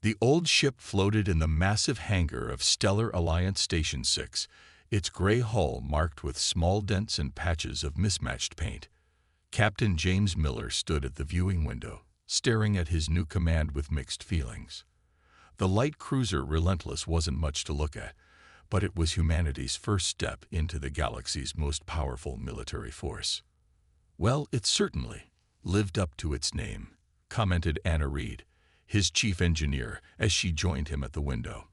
The old ship floated in the massive hangar of Stellar Alliance Station 6, its gray hull marked with small dents and patches of mismatched paint. Captain James Miller stood at the viewing window, staring at his new command with mixed feelings. The light cruiser Relentless wasn't much to look at, but it was humanity's first step into the galaxy's most powerful military force. "Well, it certainly lived up to its name," commented Anna Reed, his chief engineer, as she joined him at the window.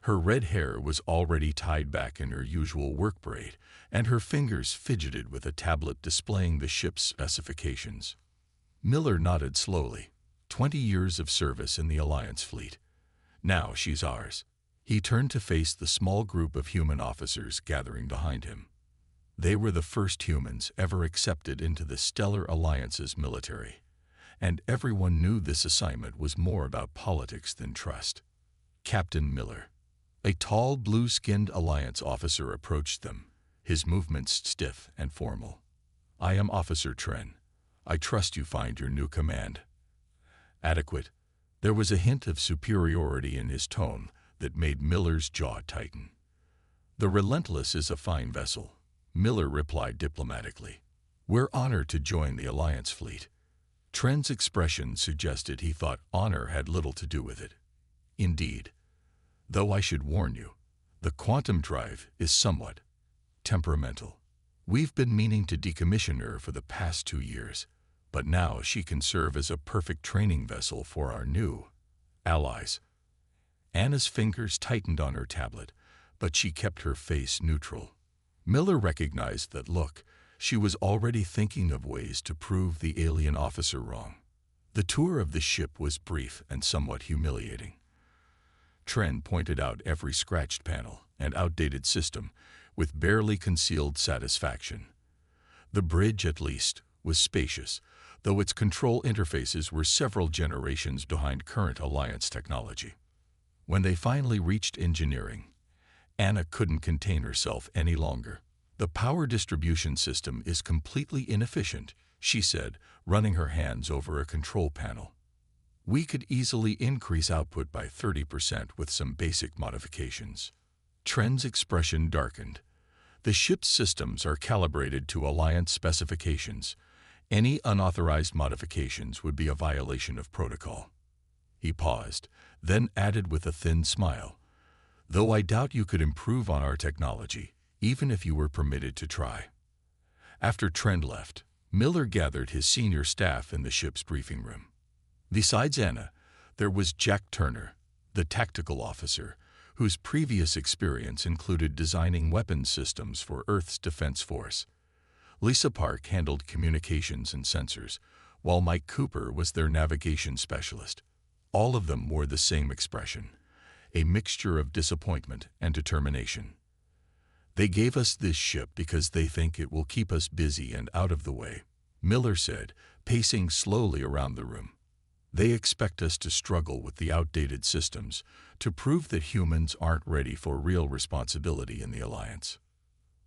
Her red hair was already tied back in her usual work braid, and her fingers fidgeted with a tablet displaying the ship's specifications. Miller nodded slowly. 20 years of service in the Alliance fleet. Now she's ours. He turned to face the small group of human officers gathering behind him. They were the first humans ever accepted into the Stellar Alliance's military, and everyone knew this assignment was more about politics than trust. Captain Miller, a tall, blue-skinned Alliance officer, approached them, his movements stiff and formal. "I am Officer Tren. I trust you find your new command adequate." There was a hint of superiority in his tone that made Miller's jaw tighten. "The Relentless is a fine vessel," Miller replied diplomatically. "We're honored to join the Alliance fleet." Tren's expression suggested he thought honor had little to do with it. "Indeed. Though I should warn you, the quantum drive is somewhat temperamental. We've been meaning to decommission her for the past 2 years, but now she can serve as a perfect training vessel for our new allies." Anna's fingers tightened on her tablet, but she kept her face neutral. Miller recognized that look. She was already thinking of ways to prove the alien officer wrong. The tour of the ship was brief and somewhat humiliating. Tren pointed out every scratched panel and outdated system with barely concealed satisfaction. The bridge, at least, was spacious, though its control interfaces were several generations behind current Alliance technology. When they finally reached engineering, Anna couldn't contain herself any longer. "The power distribution system is completely inefficient," she said, running her hands over a control panel. "We could easily increase output by 30% with some basic modifications." Tren's expression darkened. "The ship's systems are calibrated to Alliance specifications. Any unauthorized modifications would be a violation of protocol." He paused, then added with a thin smile, "Though I doubt you could improve on our technology, even if you were permitted to try." After Trent left, Miller gathered his senior staff in the ship's briefing room. Besides Anna, there was Jack Turner, the tactical officer, whose previous experience included designing weapons systems for Earth's Defense Force. Lisa Park handled communications and sensors, while Mike Cooper was their navigation specialist. All of them wore the same expression, a mixture of disappointment and determination. "They gave us this ship because they think it will keep us busy and out of the way," Miller said, pacing slowly around the room. "They expect us to struggle with the outdated systems, to prove that humans aren't ready for real responsibility in the Alliance."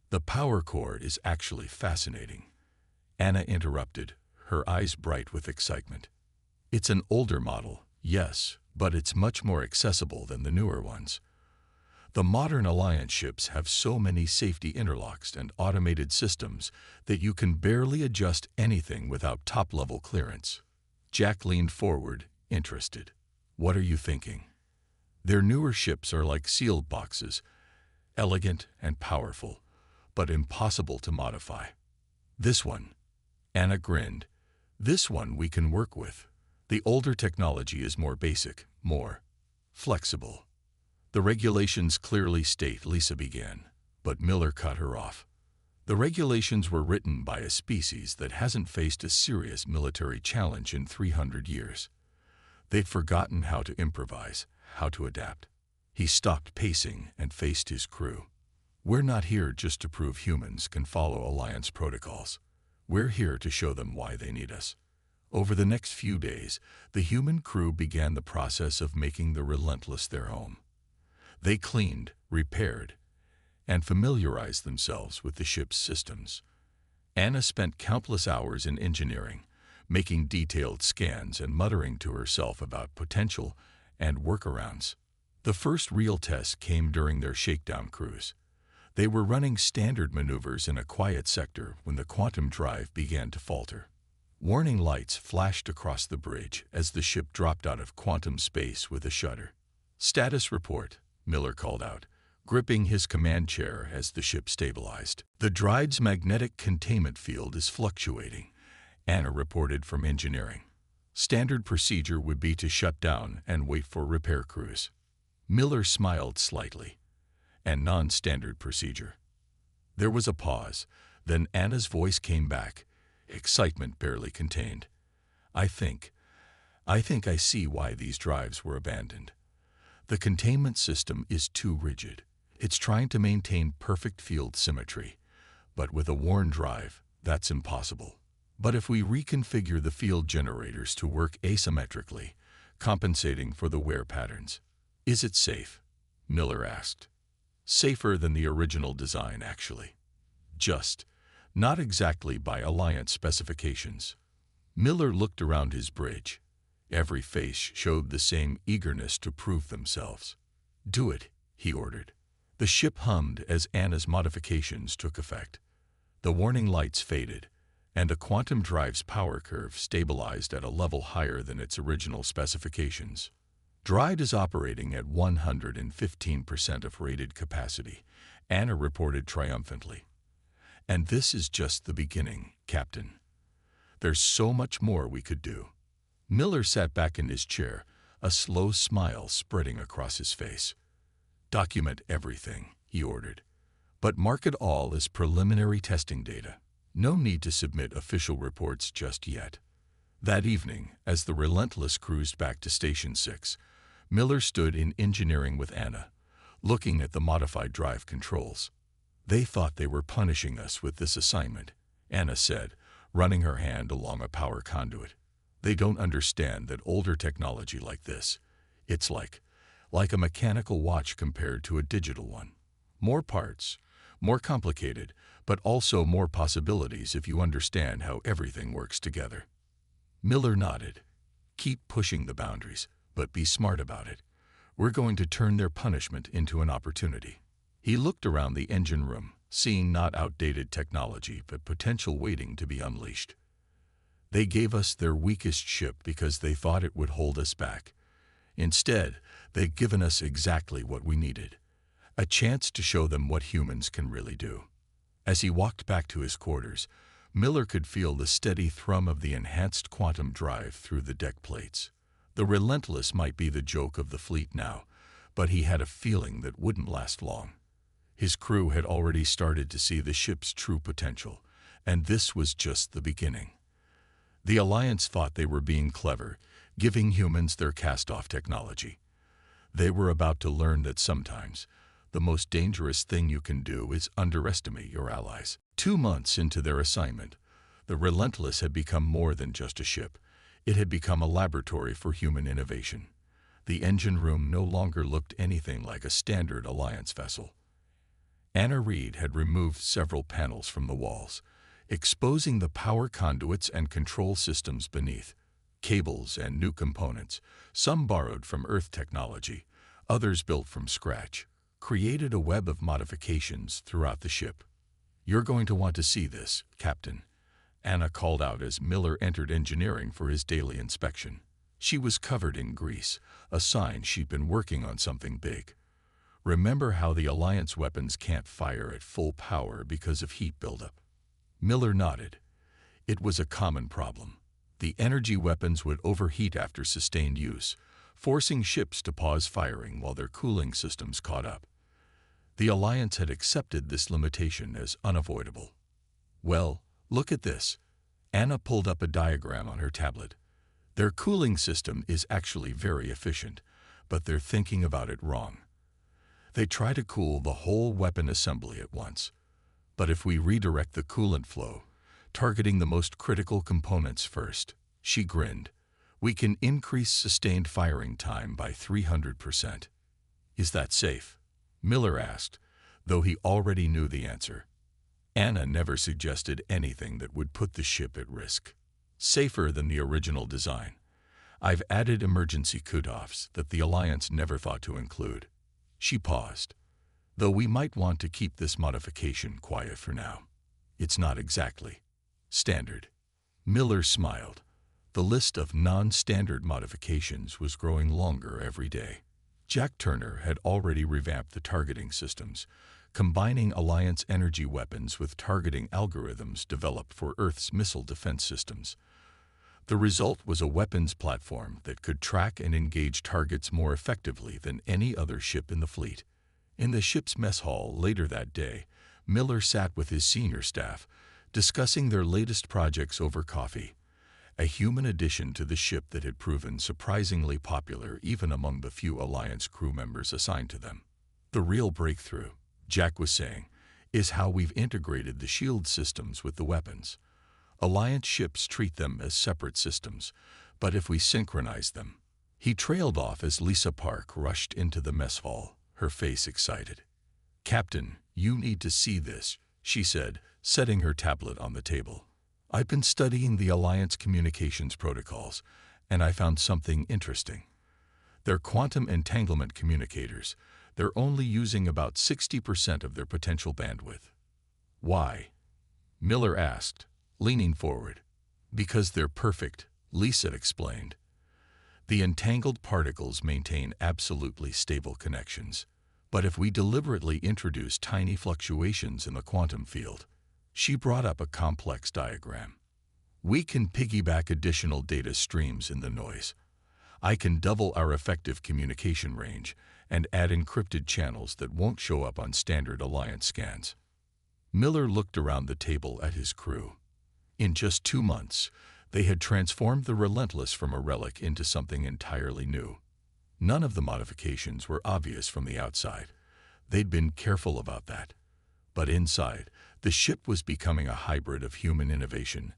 "The power core is actually fascinating," Anna interrupted, her eyes bright with excitement. "It's an older model, yes, but it's much more accessible than the newer ones. The modern Alliance ships have so many safety interlocks and automated systems that you can barely adjust anything without top-level clearance." Jack leaned forward, interested. "What are you thinking?" "Their newer ships are like sealed boxes, elegant and powerful, but impossible to modify. This one," Anna grinned, "this one we can work with. The older technology is more basic, more flexible." "The regulations clearly state," Lisa began, but Miller cut her off. "The regulations were written by a species that hasn't faced a serious military challenge in 300 years. They've forgotten how to improvise, how to adapt." He stopped pacing and faced his crew. "We're not here just to prove humans can follow Alliance protocols. We're here to show them why they need us." Over the next few days, the human crew began the process of making the Relentless their home. They cleaned, repaired, and familiarized themselves with the ship's systems. Anna spent countless hours in engineering, making detailed scans and muttering to herself about potential and workarounds. The first real test came during their shakedown cruise. They were running standard maneuvers in a quiet sector when the quantum drive began to falter. Warning lights flashed across the bridge as the ship dropped out of quantum space with a shudder. "Status report," Miller called out, gripping his command chair as the ship stabilized. "The drive's magnetic containment field is fluctuating," Anna reported from engineering. Standard procedure would be to shut down and wait for repair crews. Miller smiled slightly. "And non-standard procedure." There was a pause, then Anna's voice came back, excitement barely contained. I think I see why these drives were abandoned. The containment system is too rigid. It's trying to maintain perfect field symmetry, but with a worn drive, that's impossible. But if we reconfigure the field generators to work asymmetrically, compensating for the wear patterns, is it safe?" Miller asked. "Safer than the original design, actually. Just, not exactly by Alliance specifications." Miller looked around his bridge. Every face showed the same eagerness to prove themselves. "Do it," he ordered. The ship hummed as Anna's modifications took effect. The warning lights faded, and the quantum drive's power curve stabilized at a level higher than its original specifications. "Drive is operating at 115% of rated capacity," Anna reported triumphantly. "And this is just the beginning, Captain. There's so much more we could do." Miller sat back in his chair, a slow smile spreading across his face. "Document everything," he ordered. "But mark it all as preliminary testing data. No need to submit official reports just yet." That evening, as the Relentless cruised back to Station 6, Miller stood in engineering with Anna, looking at the modified drive controls. "They thought they were punishing us with this assignment," Anna said, running her hand along a power conduit. "They don't understand that older technology like this, it's like a mechanical watch compared to a digital one. More parts, more complicated, but also more possibilities if you understand how everything works together." Miller nodded. "Keep pushing the boundaries, but be smart about it. We're going to turn their punishment into an opportunity." He looked around the engine room, seeing not outdated technology, but potential waiting to be unleashed. "They gave us their weakest ship because they thought it would hold us back. Instead, they've given us exactly what we needed, a chance to show them what humans can really do." As he walked back to his quarters, Miller could feel the steady thrum of the enhanced quantum drive through the deck plates. The Relentless might be the joke of the fleet now, but he had a feeling that wouldn't last long. His crew had already started to see the ship's true potential, and this was just the beginning. The Alliance thought they were being clever, giving humans their cast-off technology. They were about to learn that sometimes the most dangerous thing you can do is underestimate your allies. 2 months into their assignment, the Relentless had become more than just a ship. It had become a laboratory for human innovation. The engine room no longer looked anything like a standard Alliance vessel. Anna Reed had removed several panels from the walls, exposing the power conduits and control systems beneath. Cables and new components, some borrowed from Earth technology, others built from scratch, created a web of modifications throughout the ship. "You're going to want to see this, Captain," Anna called out as Miller entered engineering for his daily inspection. She was covered in grease, a sign she'd been working on something big. "Remember how the Alliance weapons can't fire at full power because of heat buildup?" Miller nodded. It was a common problem. The energy weapons would overheat after sustained use, forcing ships to pause firing while their cooling systems caught up. The Alliance had accepted this limitation as unavoidable. "Well, look at this." Anna pulled up a diagram on her tablet. "Their cooling system is actually very efficient, but they're thinking about it wrong. They try to cool the whole weapon assembly at once. But if we redirect the coolant flow, targeting the most critical components first," she grinned, "we can increase sustained firing time by 300%. "Is that safe?" Miller asked, though he already knew the answer. Anna never suggested anything that would put the ship at risk. "Safer than the original design. I've added emergency cutoffs that the Alliance never thought to include. She paused. Though we might want to keep this modification quiet for now. It's not exactly standard. Miller smiled. The list of non-standard modifications was growing longer every day. Jack Turner had already revamped the targeting systems, combining Alliance energy weapons with targeting algorithms developed for Earth's missile defense systems. The result was a weapons platform that could track and engage targets more effectively than any other ship in the fleet. In the ship's mess hall later that day, Miller sat with his senior staff, discussing their latest projects over coffee, a human addition to the ship that had proven surprisingly popular even among the few Alliance crew members assigned to them. The real breakthrough, Jack was saying, is how we've integrated the shield systems with the weapons. Alliance ships treat them as separate systems, but if we synchronize them... He trailed off as Lisa Park rushed into the mess hall, her face excited. "Captain, you need to see this," she said, setting her tablet on the table. "I've been studying the Alliance communications protocols, and I found something interesting. They're quantum entanglement communicators. They're only using about 60% of their potential bandwidth." "Why?" Miller asked, leaning forward. "Because they're perfect," Lisa explained. "The entangled particles maintain absolutely stable connections. But if we deliberately introduce tiny fluctuations in the quantum field," she brought up a complex diagram, "we can piggyback additional data streams in the noise. I can double our effective communication range and add encrypted channels that won't show up on standard Alliance scans." Miller looked around the table at his crew. In just 2 months, they had transformed the Relentless from a relic into something entirely new. None of the modifications were obvious from the outside. They'd been careful about that. But inside, the ship was becoming a hybrid of human innovation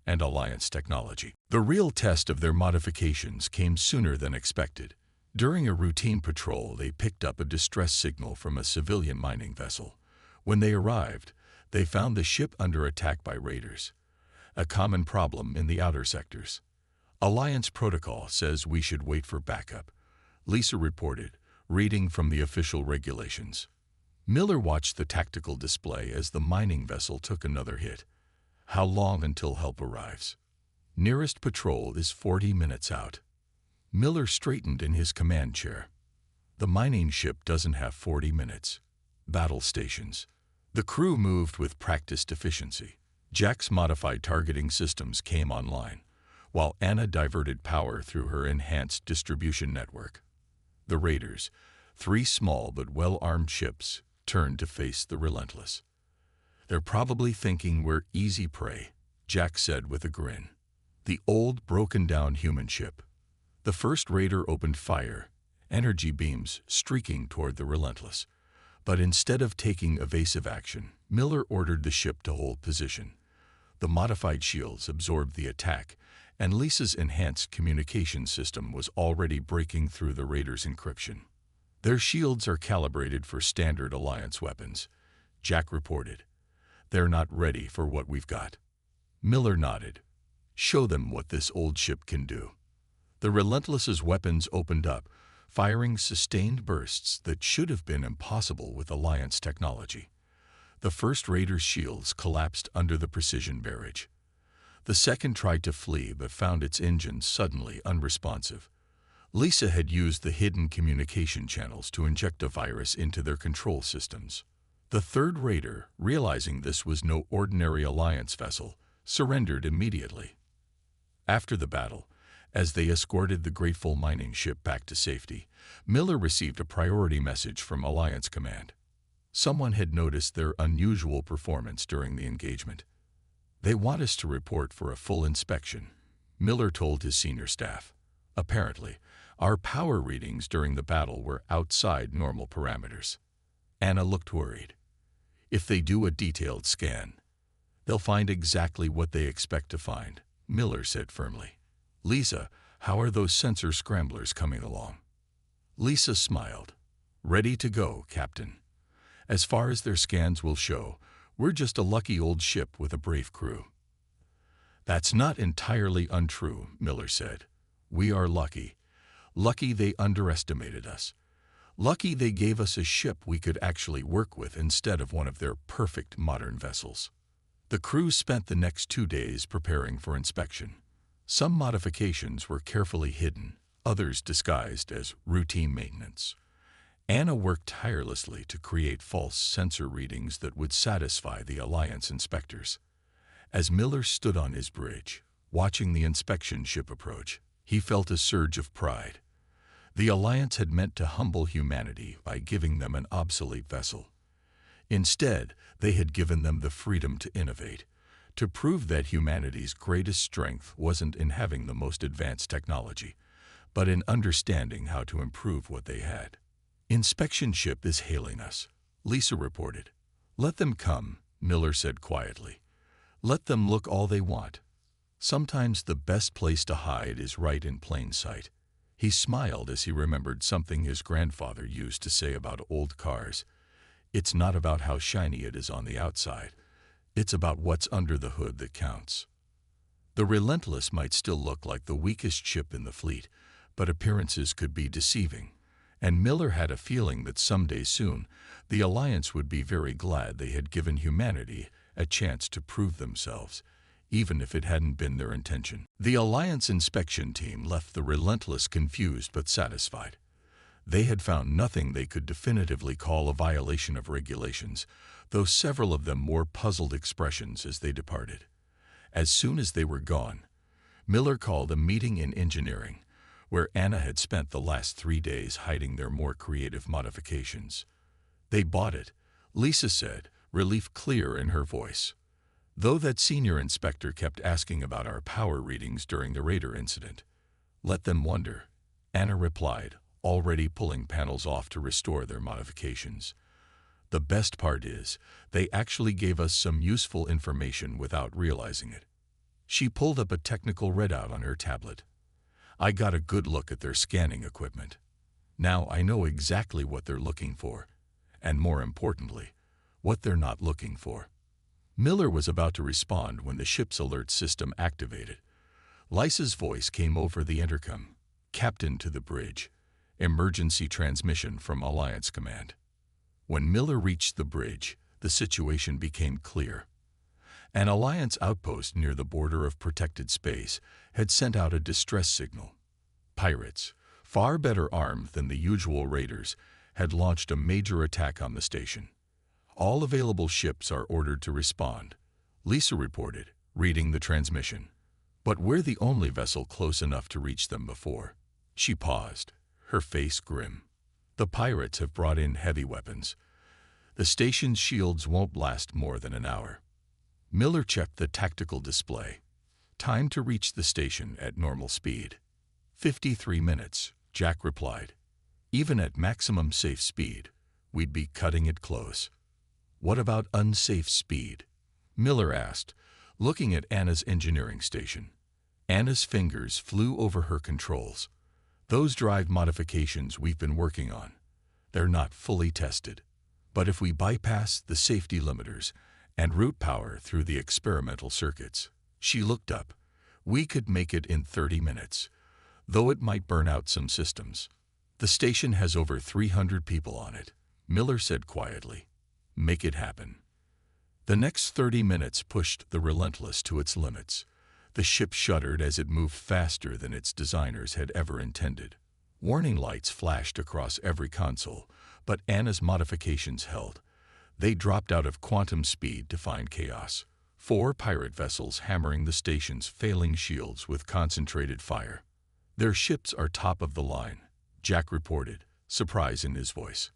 and Alliance technology. The real test of their modifications came sooner than expected. During a routine patrol, they picked up a distress signal from a civilian mining vessel. When they arrived, they found the ship under attack by raiders, a common problem in the outer sectors. "Alliance protocol says we should wait for backup," Lisa reported, reading from the official regulations. Miller watched the tactical display as the mining vessel took another hit. "How long until help arrives?" "Nearest patrol is 40 minutes out." Miller straightened in his command chair. "The mining ship doesn't have 40 minutes. Battle stations." The crew moved with practiced efficiency. Jack's modified targeting systems came online, while Anna diverted power through her enhanced distribution network. The raiders, 3 small but well-armed ships, turned to face the Relentless. "They're probably thinking we're easy prey," Jack said with a grin. The old, broken-down human ship. The first raider opened fire, energy beams streaking toward the Relentless. But instead of taking evasive action, Miller ordered the ship to hold position. The modified shields absorbed the attack, and Lisa's enhanced communication system was already breaking through the raiders' encryption. "Their shields are calibrated for standard Alliance weapons," Jack reported. "They're not ready for what we've got." Miller nodded. "Show them what this old ship can do." The Relentless's weapons opened up, firing sustained bursts that should have been impossible with Alliance technology. The first raider's shields collapsed under the precision barrage. The second tried to flee but found its engines suddenly unresponsive. Lisa had used the hidden communication channels to inject a virus into their control systems. The third raider, realizing this was no ordinary Alliance vessel, surrendered immediately. After the battle, as they escorted the grateful mining ship back to safety, Miller received a priority message from Alliance Command. Someone had noticed their unusual performance during the engagement. "They want us to report for a full inspection," Miller told his senior staff. "Apparently, our power readings during the battle were outside normal parameters." Anna looked worried. "If they do a detailed scan, they'll find exactly what they expect to find," Miller said firmly. "Lisa, how are those sensor scramblers coming along?" Lisa smiled. "Ready to go, Captain. As far as their scans will show, we're just a lucky old ship with a brave crew." "That's not entirely untrue," Miller said. We are lucky. Lucky they underestimated us. Lucky they gave us a ship we could actually work with instead of one of their perfect modern vessels. The crew spent the next 2 days preparing for inspection. Some modifications were carefully hidden, others disguised as routine maintenance. Anna worked tirelessly to create false sensor readings that would satisfy the Alliance inspectors. As Miller stood on his bridge, watching the inspection ship approach, he felt a surge of pride. The Alliance had meant to humble humanity by giving them an obsolete vessel. Instead, they had given them the freedom to innovate, to prove that humanity's greatest strength wasn't in having the most advanced technology, but in understanding how to improve what they had. Inspection ship is hailing us, Lisa reported. Let them come, Miller said quietly. Let them look all they want. Sometimes the best place to hide is right in plain sight. He smiled as he remembered something his grandfather used to say about old cars. It's not about how shiny it is on the outside. It's about what's under the hood that counts. The Relentless might still look like the weakest ship in the fleet, but appearances could be deceiving. And Miller had a feeling that someday soon, the Alliance would be very glad they had given humanity a chance to prove themselves, even if it hadn't been their intention. The Alliance inspection team left the Relentless confused but satisfied. They had found nothing they could definitively call a violation of regulations, though several of them wore puzzled expressions as they departed. As soon as they were gone, Miller called a meeting in engineering, where Anna had spent the last 3 days hiding their more creative modifications. They bought it, Lisa said, relief clear in her voice. Though that senior inspector kept asking about our power readings during the Raider incident. Let them wonder, Anna replied, already pulling panels off to restore their modifications. The best part is, they actually gave us some useful information without realizing it. She pulled up a technical readout on her tablet. I got a good look at their scanning equipment. Now I know exactly what they're looking for, and more importantly, what they're not looking for. Miller was about to respond when the ship's alert system activated. Lisa's voice came over the intercom. Captain to the bridge. Emergency transmission from Alliance Command. When Miller reached the bridge, the situation became clear. An Alliance outpost near the border of protected space had sent out a distress signal. Pirates, far better armed than the usual raiders, had launched a major attack on the station. All available ships are ordered to respond, Lisa reported, reading the transmission. But we're the only vessel close enough to reach them before. She paused, her face grim. The pirates have brought in heavy weapons. The station's shields won't last more than an hour. Miller checked the tactical display. Time to reach the station at normal speed. 53 minutes, Jack replied. Even at maximum safe speed, we'd be cutting it close. What about unsafe speed? Miller asked, looking at Anna's engineering station. Anna's fingers flew over her controls. Those drive modifications we've been working on. They're not fully tested. But if we bypass the safety limiters and route power through the experimental circuits, she looked up, we could make it in 30 minutes, though it might burn out some systems. The station has over 300 people on it, Miller said quietly. Make it happen. The next 30 minutes pushed the Relentless to its limits. The ship shuddered as it moved faster than its designers had ever intended. Warning lights flashed across every console, but Anna's modifications held. They dropped out of quantum speed to find chaos. 4 pirate vessels hammering the station's failing shields with concentrated fire. Their ships are top of the line, Jack reported, surprise in his voice.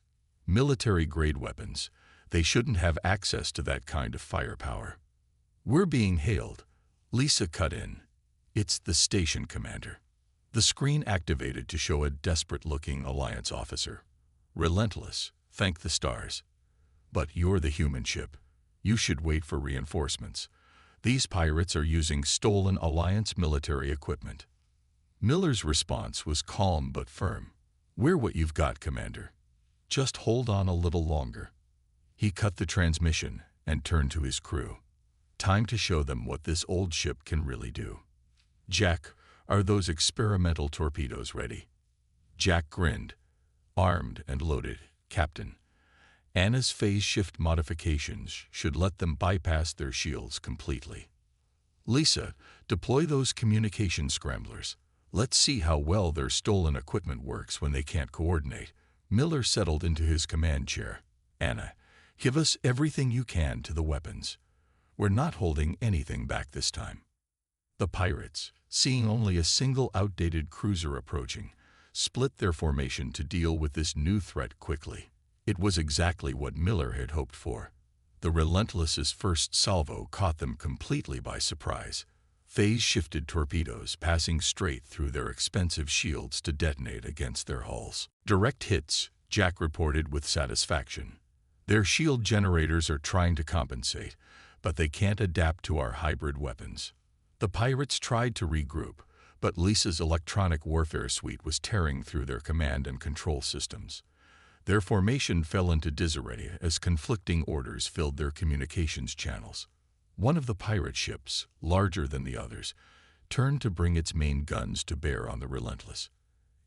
Military-grade weapons. They shouldn't have access to that kind of firepower. We're being hailed. Lisa cut in. It's the station commander. The screen activated to show a desperate-looking Alliance officer. Relentless, thank the stars. But you're the human ship. You should wait for reinforcements. These pirates are using stolen Alliance military equipment. Miller's response was calm but firm. We're what you've got, Commander. Just hold on a little longer. He cut the transmission and turned to his crew. Time to show them what this old ship can really do. Jack, Are those experimental torpedoes ready? Jack grinned. Armed and loaded, Captain. Anna's phase shift modifications should let them bypass their shields completely. Lisa, deploy those communication scramblers. Let's see how well their stolen equipment works when they can't coordinate. Miller settled into his command chair. Anna, give us everything you can to the weapons. We're not holding anything back this time. The pirates, seeing only a single outdated cruiser approaching, split their formation to deal with this new threat quickly. It was exactly what Miller had hoped for. The Relentless's first salvo caught them completely by surprise. Phase-shifted torpedoes passing straight through their expensive shields to detonate against their hulls. Direct hits, Jack reported with satisfaction. Their shield generators are trying to compensate, but they can't adapt to our hybrid weapons. The pirates tried to regroup, but Lisa's electronic warfare suite was tearing through their command and control systems. Their formation fell into disarray as conflicting orders filled their communications channels. One of the pirate ships, larger than the others, turned to bring its main guns to bear on the Relentless.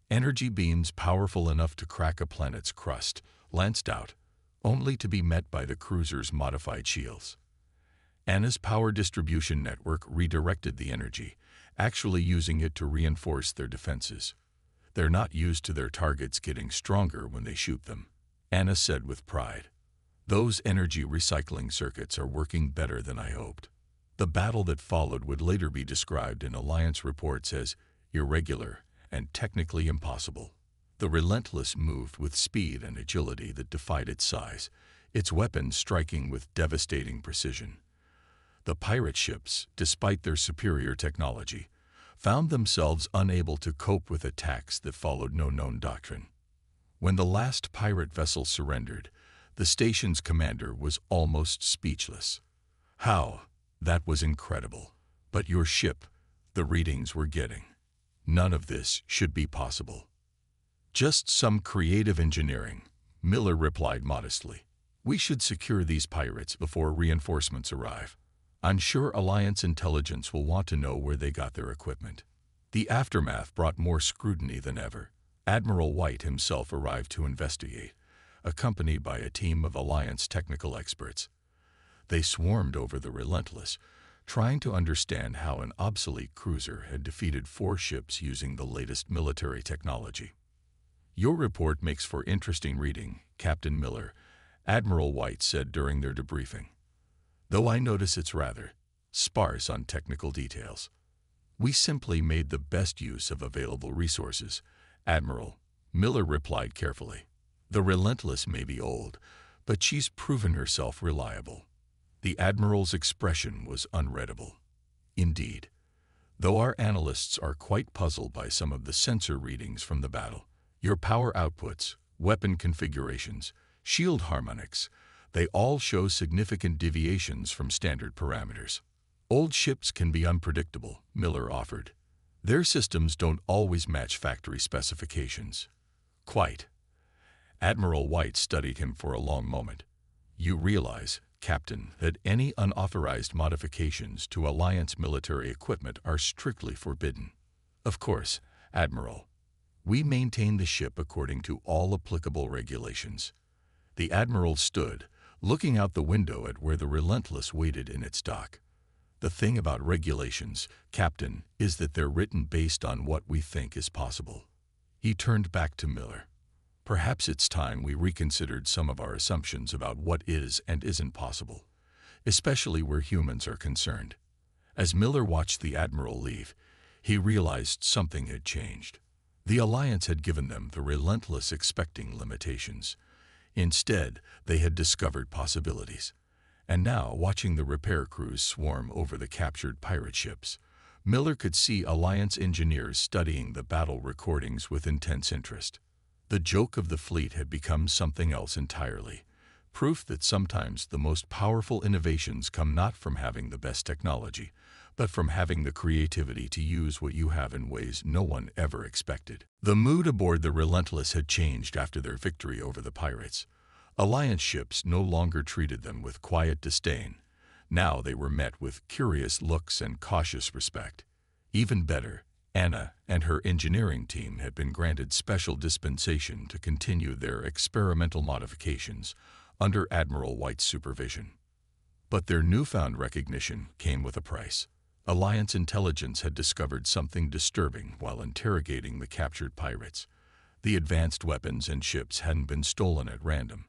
Energy beams powerful enough to crack a planet's crust lanced out, only to be met by the cruiser's modified shields. Anna's power distribution network redirected the energy, actually using it to reinforce their defenses. They're not used to their targets getting stronger when they shoot them, Anna said with pride. Those energy recycling circuits are working better than I hoped. The battle that followed would later be described in Alliance reports as irregular and technically impossible. The Relentless moved with speed and agility that defied its size, its weapons striking with devastating precision. The pirate ships, despite their superior technology, found themselves unable to cope with attacks that followed no known doctrine. When the last pirate vessel surrendered, the station's commander was almost speechless. How? That was incredible. But your ship, the readings we're getting. None of this should be possible. Just some creative engineering, Miller replied modestly. We should secure these pirates before reinforcements arrive. I'm sure Alliance intelligence will want to know where they got their equipment. The aftermath brought more scrutiny than ever. Admiral White himself arrived to investigate, accompanied by a team of Alliance technical experts. They swarmed over the Relentless, trying to understand how an obsolete cruiser had defeated 4 ships using the latest military technology. Your report makes for interesting reading, Captain Miller, Admiral White said during their debriefing. Though I notice it's rather sparse on technical details. We simply made the best use of available resources, Admiral, Miller replied carefully. The Relentless may be old, but she's proven herself reliable. The Admiral's expression was unreadable. Indeed, though our analysts are quite puzzled by some of the sensor readings from the battle, your power outputs, weapon configurations, shield harmonics, they all show significant deviations from standard parameters. Old ships can be unpredictable, Miller offered. Their systems don't always match factory specifications. Quite. Admiral White studied him for a long moment. You realize, Captain, that any unauthorized modifications to Alliance military equipment are strictly forbidden. Of course, Admiral. We maintain the ship according to all applicable regulations. The Admiral stood, looking out the window at where the Relentless waited in its dock. The thing about regulations, Captain, is that they're written based on what we think is possible. He turned back to Miller. Perhaps it's time we reconsidered some of our assumptions about what is and isn't possible, especially where humans are concerned. As Miller watched the Admiral leave, he realized something had changed. The Alliance had given them the Relentless expecting limitations. Instead, they had discovered possibilities. And now, watching the repair crews swarm over the captured pirate ships, Miller could see Alliance engineers studying the battle recordings with intense interest. The joke of the fleet had become something else entirely, proof that sometimes the most powerful innovations come not from having the best technology, but from having the creativity to use what you have in ways no one ever expected. The mood aboard the Relentless had changed after their victory over the pirates. Alliance ships no longer treated them with quiet disdain. Now they were met with curious looks and cautious respect. Even better, Anna and her engineering team had been granted special dispensation to continue their experimental modifications under Admiral White's supervision. But their newfound recognition came with a price. Alliance intelligence had discovered something disturbing while interrogating the captured pirates. The advanced weapons and ships hadn't been stolen at random.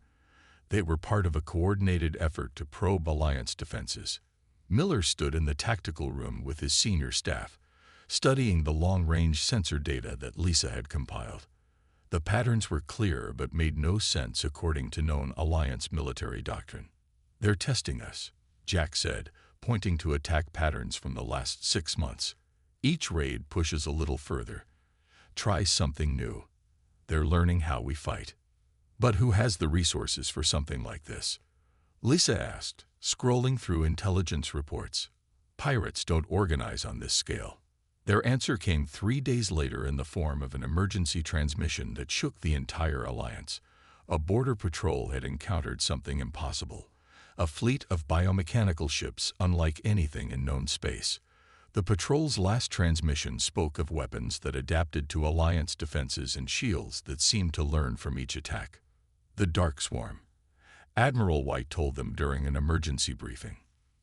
They were part of a coordinated effort to probe Alliance defenses. Miller stood in the tactical room with his senior staff, studying the long-range sensor data that Lisa had compiled. The patterns were clear but made no sense according to known Alliance military doctrine. "They're testing us," Jack said, pointing to attack patterns from the last 6 months. "Each raid pushes a little further. Try something new. They're learning how we fight." "But who has the resources for something like this?" Lisa asked, scrolling through intelligence reports. "Pirates don't organize on this scale." Their answer came 3 days later in the form of an emergency transmission that shook the entire Alliance. A border patrol had encountered something impossible. A fleet of biomechanical ships unlike anything in known space. The patrol's last transmission spoke of weapons that adapted to Alliance defenses and shields that seemed to learn from each attack. "The Dark Swarm," Admiral White told them during an emergency briefing.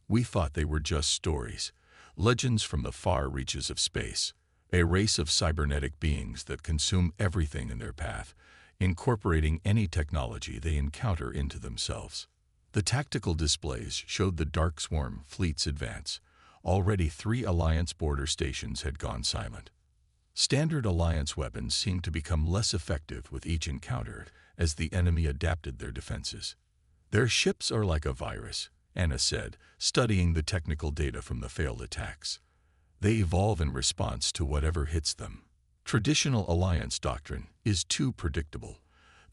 "We thought they were just stories, legends from the far reaches of space, a race of cybernetic beings that consume everything in their path, incorporating any technology they encounter into themselves." The tactical displays showed the Dark Swarm fleet's advance. Already 3 Alliance border stations had gone silent. Standard Alliance weapons seemed to become less effective with each encounter as the enemy adapted their defenses. "Their ships are like a virus," Anna said, studying the technical data from the failed attacks. "They evolve in response to whatever hits them. Traditional Alliance doctrine is too predictable.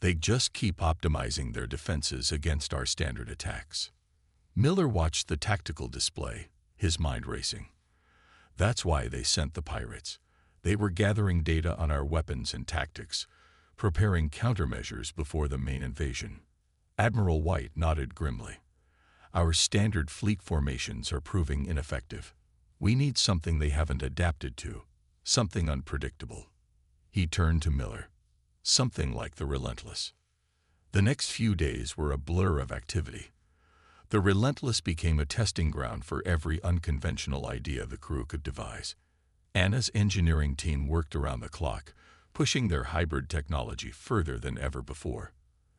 They just keep optimizing their defenses against our standard attacks." Miller watched the tactical display, his mind racing. "That's why they sent the pirates. They were gathering data on our weapons and tactics, preparing countermeasures before the main invasion." Admiral White nodded grimly. "Our standard fleet formations are proving ineffective. We need something they haven't adapted to, something unpredictable." He turned to Miller. "Something like the Relentless." The next few days were a blur of activity. The Relentless became a testing ground for every unconventional idea the crew could devise. Anna's engineering team worked around the clock, pushing their hybrid technology further than ever before.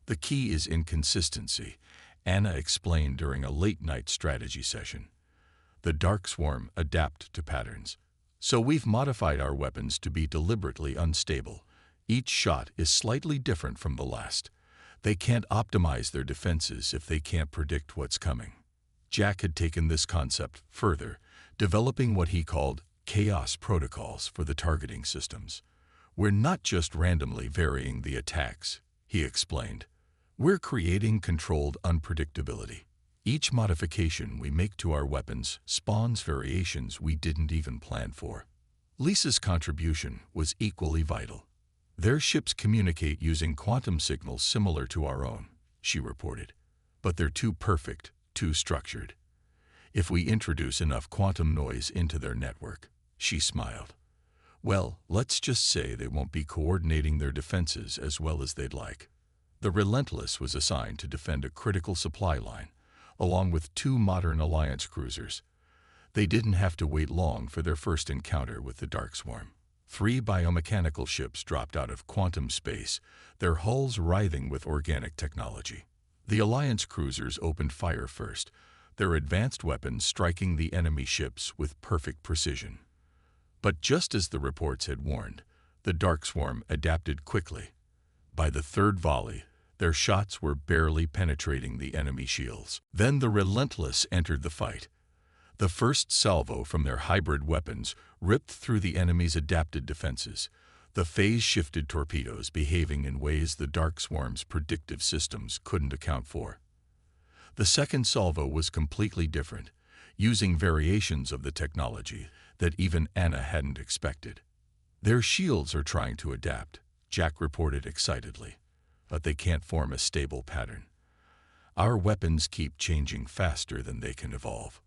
"The key is inconsistency," Anna explained during a late-night strategy session. "The Dark Swarm adapt to patterns. So we've modified our weapons to be deliberately unstable. Each shot is slightly different from the last. They can't optimize their defenses if they can't predict what's coming." Jack had taken this concept further, developing what he called chaos protocols for the targeting systems. "We're not just randomly varying the attacks," he explained. "We're creating controlled unpredictability. Each modification we make to our weapons spawns variations we didn't even plan for." Lisa's contribution was equally vital. "Their ships communicate using quantum signals similar to our own," she reported. "But they're too perfect, too structured. If we introduce enough quantum noise into their network," she smiled, "well, let's just say they won't be coordinating their defenses as well as they'd like." The Relentless was assigned to defend a critical supply line, along with 2 modern Alliance cruisers. They didn't have to wait long for their first encounter with the Dark Swarm. 3 biomechanical ships dropped out of quantum space, their hulls writhing with organic technology. The Alliance cruisers opened fire first, their advanced weapons striking the enemy ships with perfect precision. But just as the reports had warned, the Dark Swarm adapted quickly. By the 3rd volley, their shots were barely penetrating the enemy shields. Then the Relentless entered the fight. The first salvo from their hybrid weapons ripped through the enemy's adapted defenses, the phase-shifted torpedoes behaving in ways the Dark Swarm's predictive systems couldn't account for. The second salvo was completely different, using variations of the technology that even Anna hadn't expected. "Their shields are trying to adapt," Jack reported excitedly, "but they can't form a stable pattern. Our weapons keep changing faster than they can evolve."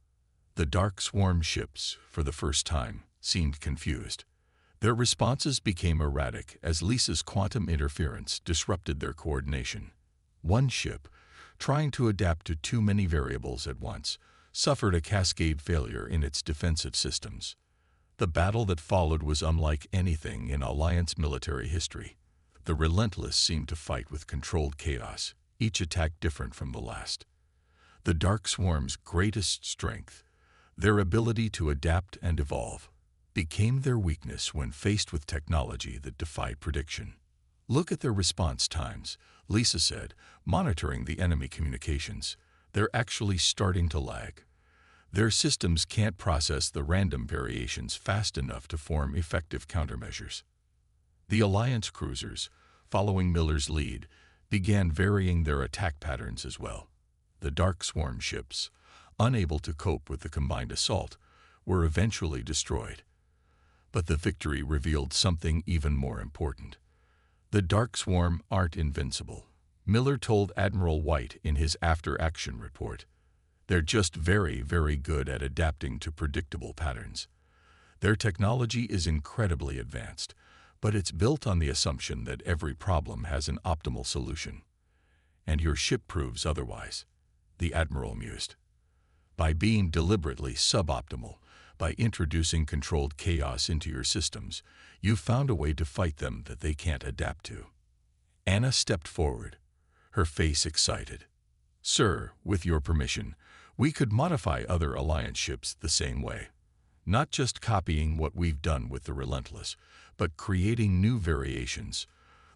The Dark Swarm ships, for the first time, seemed confused. Their responses became erratic as Lisa's quantum interference disrupted their coordination. One ship, trying to adapt to too many variables at once, suffered a cascade failure in its defensive systems. The battle that followed was unlike anything in Alliance military history. The Relentless seemed to fight with controlled chaos, each attack different from the last. The Dark Swarm's greatest strength, their ability to adapt and evolve, became their weakness when faced with technology that defied prediction. "Look at their response times," Lisa said, monitoring the enemy communications. "They're actually starting to lag. Their systems can't process the random variations fast enough to form effective countermeasures." The Alliance cruisers, following Miller's lead, began varying their attack patterns as well. The Dark Swarm ships, unable to cope with the combined assault, were eventually destroyed. But the victory revealed something even more important. The Dark Swarm aren't invincible, Miller told Admiral White in his after-action report. "They're just very, very good at adapting to predictable patterns. Their technology is incredibly advanced, but it's built on the assumption that every problem has an optimal solution. And your ship proves otherwise," the Admiral mused. "By being deliberately suboptimal, by introducing controlled chaos into your systems, you've found a way to fight them that they can't adapt to." Anna stepped forward, her face excited. "Sir, with your permission, we could modify other Alliance ships the same way. Not just copying what we've done with the Relentless, but creating new variations.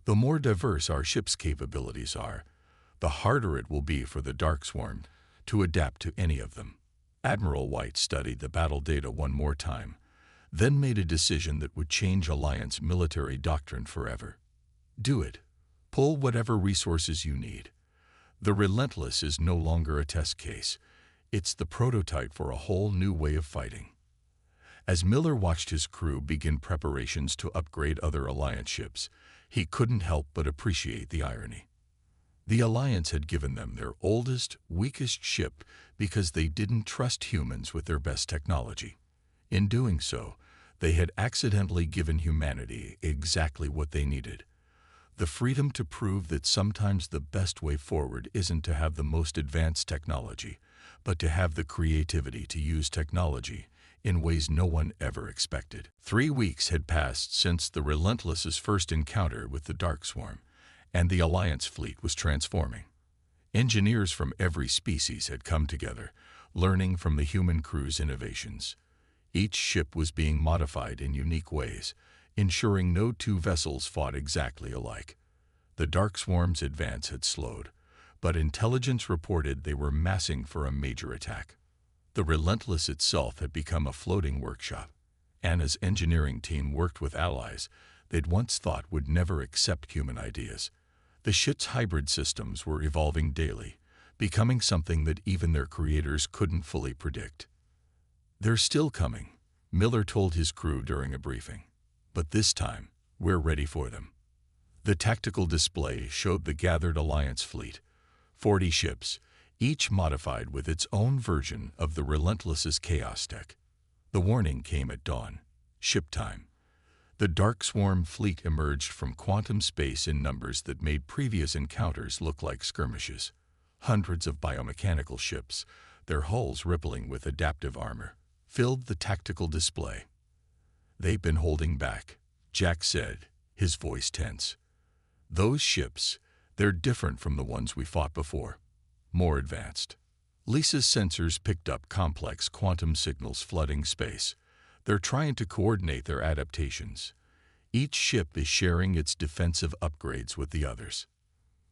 The more diverse our ship's capabilities are, the harder it will be for the Dark Swarm to adapt to any of them." Admiral White studied the battle data one more time, then made a decision that would change Alliance military doctrine forever. "Do it. Pull whatever resources you need. The Relentless is no longer a test case. It's the prototype for a whole new way of fighting." As Miller watched his crew begin preparations to upgrade other Alliance ships, he couldn't help but appreciate the irony. The Alliance had given them their oldest, weakest ship because they didn't trust humans with their best technology. In doing so, they had accidentally given humanity exactly what they needed: the freedom to prove that sometimes the best way forward isn't to have the most advanced technology, but to have the creativity to use technology in ways no one ever expected. 3 weeks had passed since the Relentless's first encounter with the Dark Swarm, and the Alliance fleet was transforming. Engineers from every species had come together, learning from the human crew's innovations. Each ship was being modified in unique ways, ensuring no two vessels fought exactly alike. The Dark Swarm's advance had slowed, but intelligence reported they were massing for a major attack. The Relentless itself had become a floating workshop. Anna's engineering team worked with allies they'd once thought would never accept human ideas. The ship's hybrid systems were evolving daily, becoming something that even their creators couldn't fully predict. "They're still coming," Miller told his crew during a briefing. "But this time, we're ready for them." The tactical display showed the gathered Alliance fleet, 40 ships, each modified with its own version of the Relentless's chaos tech. The warning came at dawn: ship time. The Dark Swarm fleet emerged from quantum space in numbers that made previous encounters look like skirmishes. Hundreds of biomechanical ships, their hulls rippling with adaptive armor, filled the tactical display. "They've been holding back," Jack said, his voice tense. "Those ships, they're different from the ones we fought before. More advanced." Lisa's sensors picked up complex quantum signals flooding space. They're trying to coordinate their adaptations. Each ship is sharing its defensive upgrades with the others.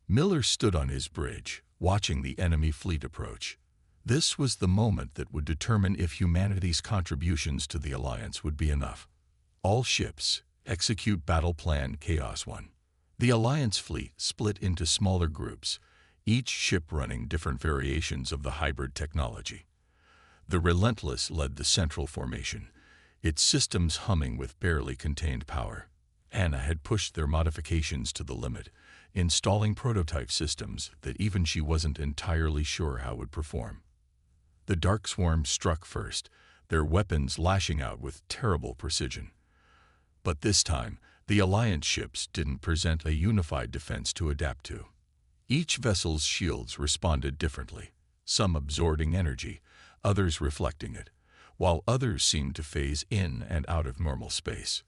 Miller stood on his bridge, watching the enemy fleet approach. This was the moment that would determine if humanity's contributions to the Alliance would be enough. All ships, execute Battle Plan Chaos 1. The Alliance fleet split into smaller groups, each ship running different variations of the hybrid technology. The Relentless led the central formation, its systems humming with barely contained power. Anna had pushed their modifications to the limit, installing prototype systems that even she wasn't entirely sure how would perform. The Dark Swarm struck first, their weapons lashing out with terrible precision. But this time, the Alliance ships didn't present a unified defense to adapt to. Each vessel's shields responded differently, some absorbing energy, others reflecting it, while others seemed to phase in and out of normal space.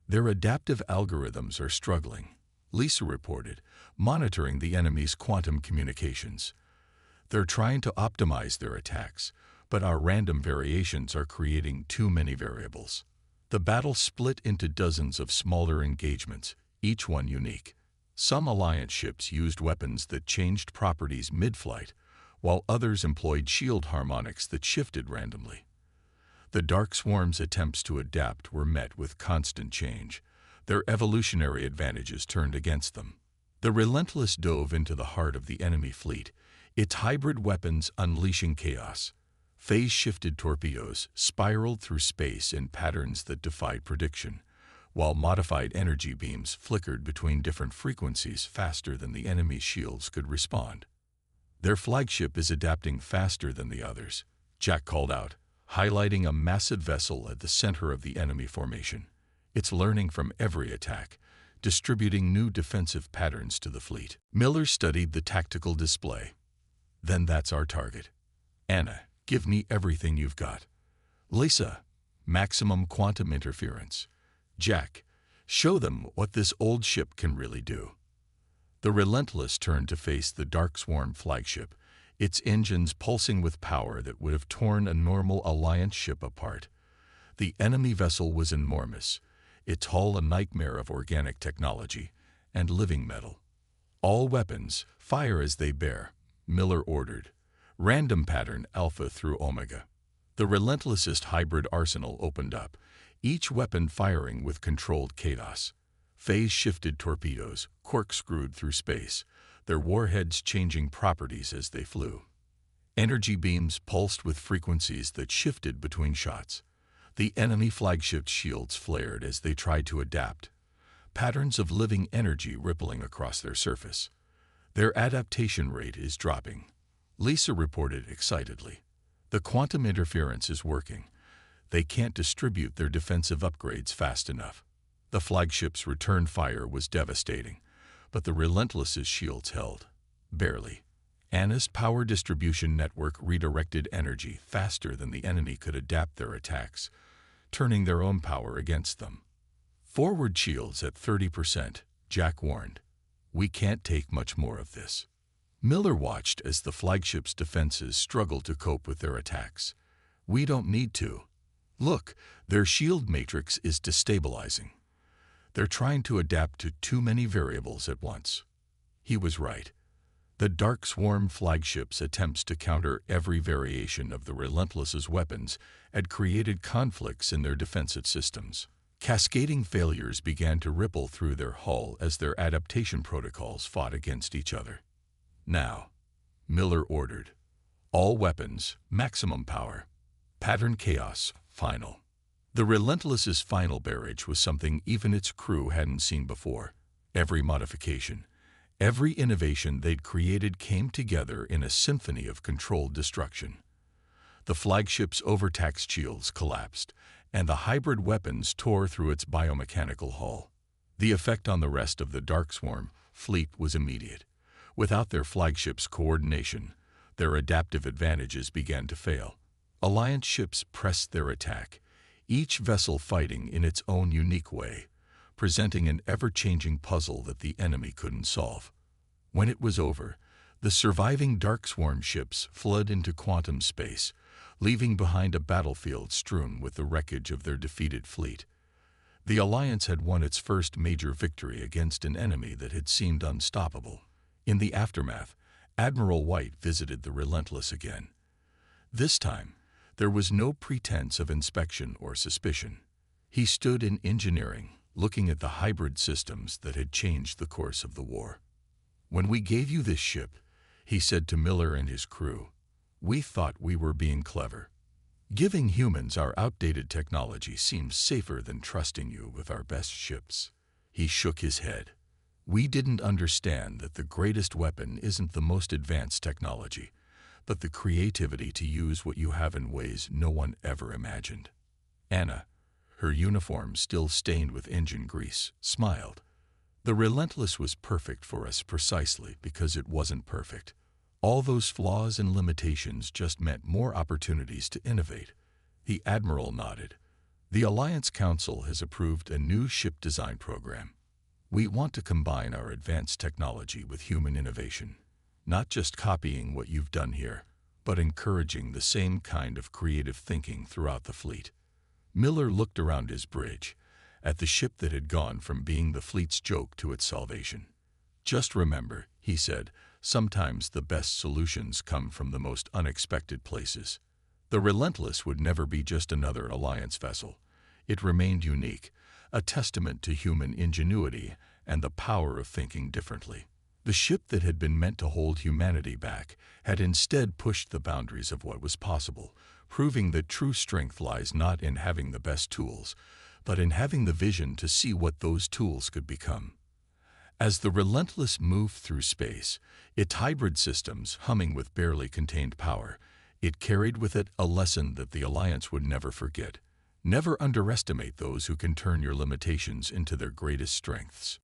Their adaptive algorithms are struggling, Lisa reported, monitoring the enemy's quantum communications. They're trying to optimize their attacks, but our random variations are creating too many variables. The battle split into dozens of smaller engagements, each one unique. Some Alliance ships used weapons that changed properties mid-flight, while others employed shield harmonics that shifted randomly. The Dark Swarm's attempts to adapt were met with constant change. Their evolutionary advantages turned against them. The Relentless dove into the heart of the enemy fleet, its hybrid weapons unleashing chaos. Phase-shifted torpedoes spiraled through space in patterns that defied prediction, while modified energy beams flickered between different frequencies faster than the enemy's shields could respond. Their flagship is adapting faster than the others, Jack called out, highlighting a massive vessel at the center of the enemy formation. It's learning from every attack, distributing new defensive patterns to the fleet. Miller studied the tactical display. Then that's our target. Anna, give me everything you've got. Lisa, maximum quantum interference. Jack, show them what this old ship can really do. The Relentless turned to face the Dark Swarm flagship, its engines pulsing with power that would have torn a normal Alliance ship apart. The enemy vessel was enormous, its hull a nightmare of organic technology and living metal. All weapons, fire as they bear, Miller ordered. Random pattern Alpha through Omega. The Relentless's hybrid arsenal opened up, each weapon firing with controlled chaos. Phase-shifted torpedoes corkscrewed through space, their warheads changing properties as they flew. Energy beams pulsed with frequencies that shifted between shots. The enemy flagship's shields flared as they tried to adapt, patterns of living energy rippling across their surface. Their adaptation rate is dropping, Lisa reported excitedly. The quantum interference is working. They can't distribute their defensive upgrades fast enough. The flagship's return fire was devastating, but the Relentless's shields held. Barely. Anna's power distribution network redirected energy faster than the enemy could adapt their attacks, turning their own power against them. Forward shields at 30%, Jack warned. We can't take much more of this. Miller watched as the flagship's defenses struggled to cope with their attacks. We don't need to. Look, their shield matrix is destabilizing. They're trying to adapt to too many variables at once. He was right. The Dark Swarm flagship's attempts to counter every variation of the Relentless's weapons had created conflicts in their defensive systems. Cascading failures began to ripple through their hull as their adaptation protocols fought against each other. Now, Miller ordered. All weapons, maximum power. Pattern chaos, final. The Relentless's final barrage was something even its crew hadn't seen before. Every modification, every innovation they'd created came together in a symphony of controlled destruction. The flagship's overtaxed shields collapsed, and the hybrid weapons tore through its biomechanical hull. The effect on the rest of the Dark Swarm fleet was immediate. Without their flagship's coordination, their adaptive advantages began to fail. Alliance ships pressed their attack, each vessel fighting in its own unique way, presenting an ever-changing puzzle that the enemy couldn't solve. When it was over, the surviving Dark Swarm ships fled into quantum space, leaving behind a battlefield strewn with the wreckage of their defeated fleet. The Alliance had won its first major victory against an enemy that had seemed unstoppable. In the aftermath, Admiral White visited the Relentless again. This time, there was no pretense of inspection or suspicion. He stood in engineering, looking at the hybrid systems that had changed the course of the war. When we gave you this ship, he said to Miller and his crew, we thought we were being clever. Giving humans our outdated technology seems safer than trusting you with our best ships. He shook his head. We didn't understand that the greatest weapon isn't the most advanced technology, but the creativity to use what you have in ways no one ever imagined. Anna, her uniform still stained with engine grease, smiled. The Relentless was perfect for us precisely because it wasn't perfect. All those flaws and limitations just meant more opportunities to innovate. The Admiral nodded. The Alliance Council has approved a new ship design program. We want to combine our advanced technology with human innovation, not just copying what you've done here, but encouraging the same kind of creative thinking throughout the fleet. Miller looked around his bridge, at the ship that had gone from being the fleet's joke to its salvation. Just remember, he said, sometimes the best solutions come from the most unexpected places. The Relentless would never be just another Alliance vessel. It remained unique, a testament to human ingenuity and the power of thinking differently. The ship that had been meant to hold humanity back had instead pushed the boundaries of what was possible, proving that true strength lies not in having the best tools, but in having the vision to see what those tools could become. As the Relentless moved through space, its hybrid systems humming with barely contained power, it carried with it a lesson that the Alliance would never forget. Never underestimate those who can turn your limitations into their greatest strengths.